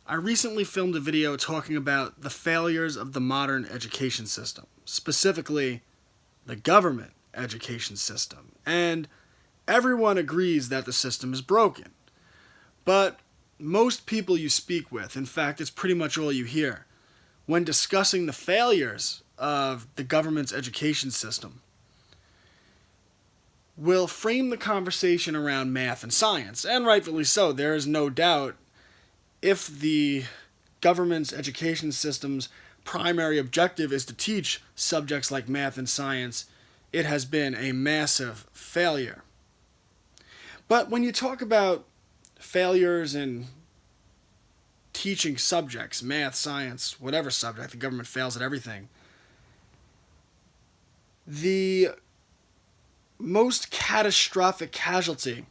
I recently filmed a video talking about the failures of the modern education system, specifically the government education system. And everyone agrees that the system is broken. But most people you speak with, in fact, it's pretty much all you hear, when discussing the failures of the government's education system, will frame the conversation around math and science. And rightfully so. There is no doubt if the government's education system's primary objective is to teach subjects like math and science, it has been a massive failure. But when you talk about failures in teaching subjects, math, science, whatever subject, the government fails at everything, the most catastrophic casualty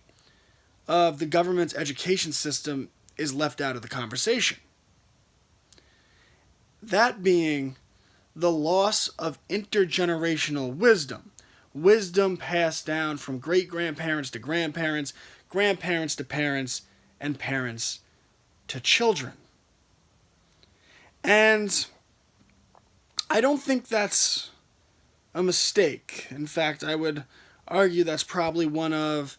of the government's education system is left out of the conversation. That being the loss of intergenerational wisdom. Wisdom passed down from great-grandparents to grandparents, grandparents to parents, and parents to children. And I don't think that's a mistake. In fact, I would argue that's probably one of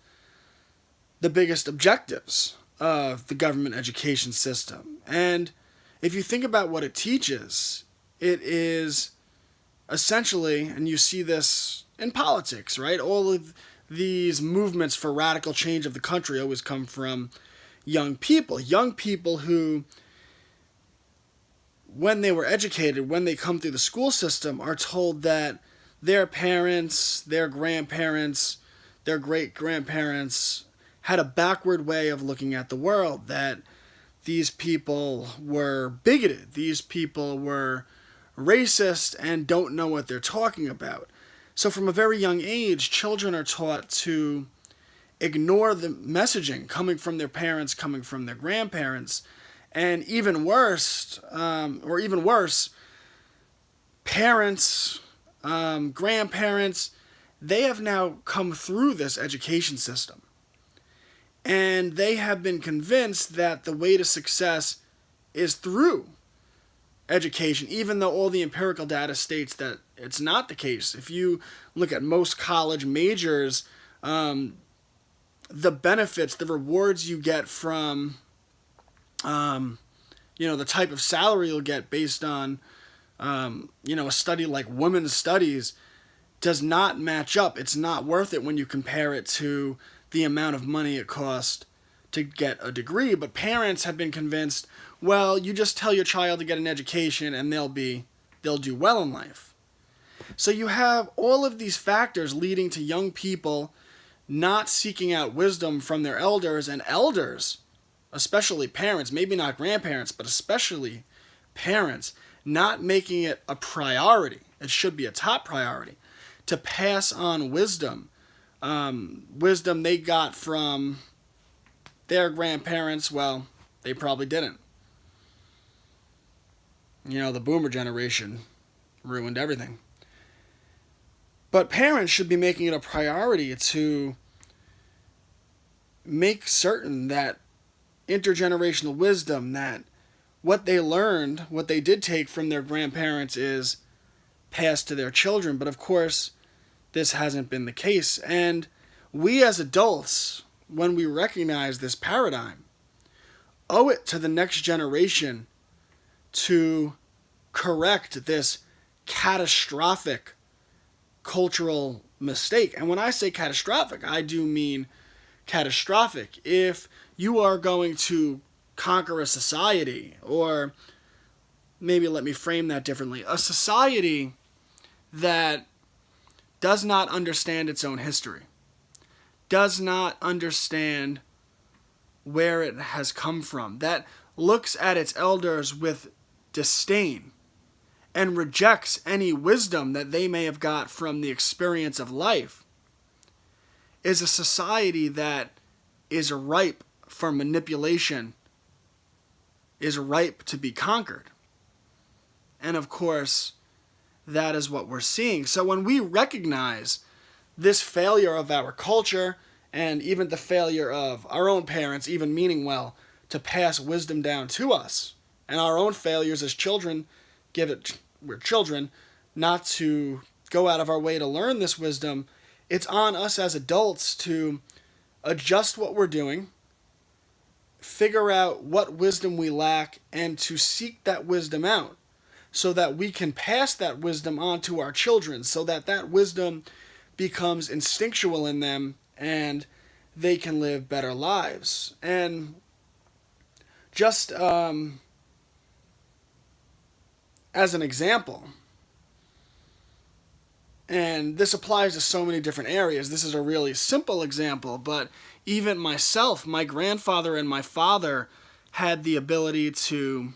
the biggest objectives of the government education system. And if you think about what it teaches, it is essentially, and you see this in politics, right? All of these movements for radical change of the country always come from young people who, when they were educated, when they come through the school system, are told that their parents, their grandparents, their great-grandparents had a backward way of looking at the world, that these people were bigoted, these people were racist and don't know what they're talking about. So from a very young age, children are taught to ignore the messaging coming from their parents, coming from their grandparents, and even worse, parents, grandparents, they have now come through this education system. And they have been convinced that the way to success is through education, even though all the empirical data states that it's not the case. If you look at most college majors, the benefits, the rewards you get from, the type of salary you'll get based on, a study like women's studies does not match up. It's not worth it when you compare it to the amount of money it costs to get a degree. But parents have been convinced, well, you just tell your child to get an education and they'll do well in life. So you have all of these factors leading to young people not seeking out wisdom from their elders, and elders, especially parents, maybe not grandparents, but especially parents, not making it a priority. It should be a top priority to pass on wisdom. Wisdom they got from their grandparents. Well, they probably didn't. The boomer generation ruined everything. But parents should be making it a priority to make certain that intergenerational wisdom, that what they learned, what they did take from their grandparents, is passed to their children. But of course, this hasn't been the case. And we as adults, when we recognize this paradigm, owe it to the next generation to correct this catastrophic cultural mistake. And when I say catastrophic, I do mean catastrophic. If you are going to conquer a society, or maybe let me frame that differently, a society that does not understand its own history, does not understand where it has come from, that looks at its elders with disdain and rejects any wisdom that they may have got from the experience of life, is a society that is ripe for manipulation, is ripe to be conquered. And of course, that is what we're seeing. So when we recognize this failure of our culture, and even the failure of our own parents, even meaning well, to pass wisdom down to us. And our own failures as children, we're children, not to go out of our way to learn this wisdom. It's on us as adults to adjust what we're doing, figure out what wisdom we lack, and to seek that wisdom out so that we can pass that wisdom on to our children, so that that wisdom becomes instinctual in them and they can live better lives. And just as an example, and this applies to so many different areas. This is a really simple example, but even myself, my grandfather and my father had the ability to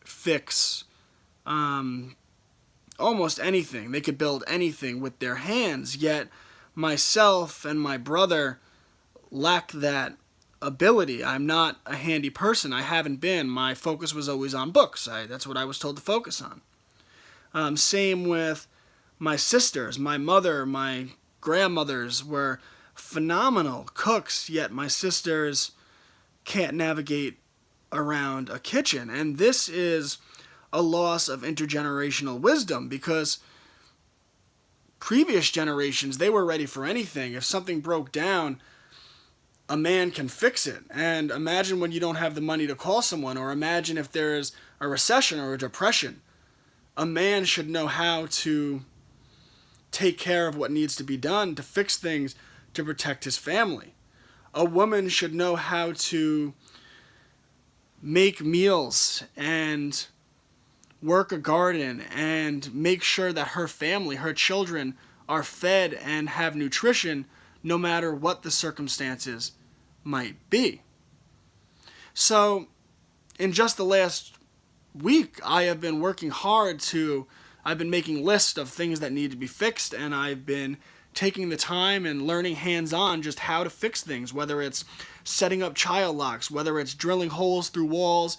fix almost anything. They could build anything with their hands, yet myself and my brother lack that ability. I'm not a handy person. I haven't been. My focus was always on books. That's what I was told to focus on. Same with my sisters. My mother, my grandmothers were phenomenal cooks, yet my sisters can't navigate around a kitchen. And this is a loss of intergenerational wisdom, because previous generations, they were ready for anything. If something broke down, a man can fix it. And imagine when you don't have the money to call someone, or imagine if there's a recession or a depression. A man should know how to take care of what needs to be done to fix things to protect his family. A woman should know how to make meals and work a garden and make sure that her family, her children, are fed and have nutrition no matter what the circumstances might be. So, in just the last week, I have been working hard I've been making lists of things that need to be fixed, and I've been taking the time and learning hands-on just how to fix things, whether it's setting up child locks, whether it's drilling holes through walls,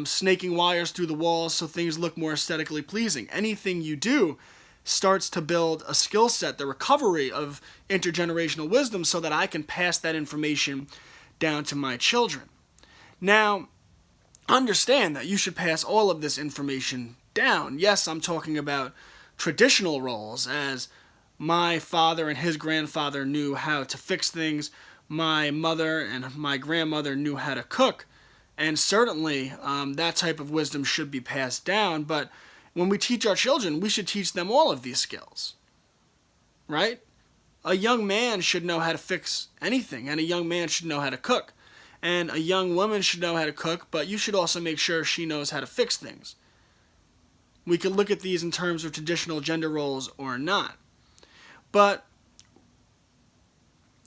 snaking wires through the walls so things look more aesthetically pleasing. Anything you do starts to build a skill set, the recovery of intergenerational wisdom, so that I can pass that information down to my children. Now, understand that you should pass all of this information down. Yes, I'm talking about traditional roles, as my father and his grandfather knew how to fix things, my mother and my grandmother knew how to cook, and certainly that type of wisdom should be passed down. But when we teach our children, we should teach them all of these skills, right? A young man should know how to fix anything, and a young man should know how to cook. And a young woman should know how to cook, but you should also make sure she knows how to fix things. We could look at these in terms of traditional gender roles or not. But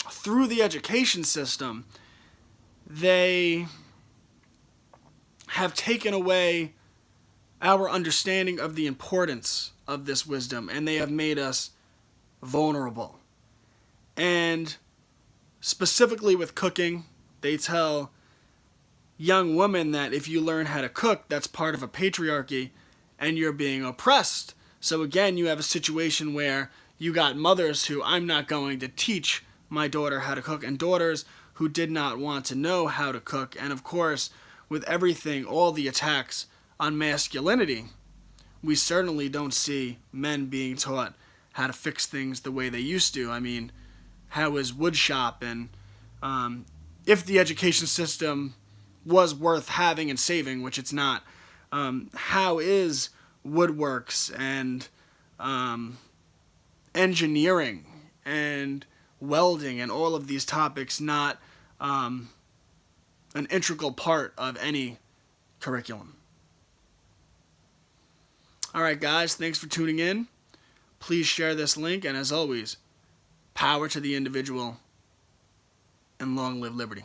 through the education system, they have taken away our understanding of the importance of this wisdom, and they have made us vulnerable. And specifically with cooking, they tell young women that if you learn how to cook, that's part of a patriarchy and you're being oppressed. So again, you have a situation where you got mothers who, I'm not going to teach my daughter how to cook, and daughters who did not want to know how to cook. And of course, with everything, all the attacks on masculinity, we certainly don't see men being taught how to fix things the way they used to. I mean, how is woodshop? And if the education system was worth having and saving, which it's not, how is woodworks and engineering and welding and all of these topics not an integral part of any curriculum? Alright guys, thanks for tuning in. Please share this link, and as always, power to the individual and long live liberty.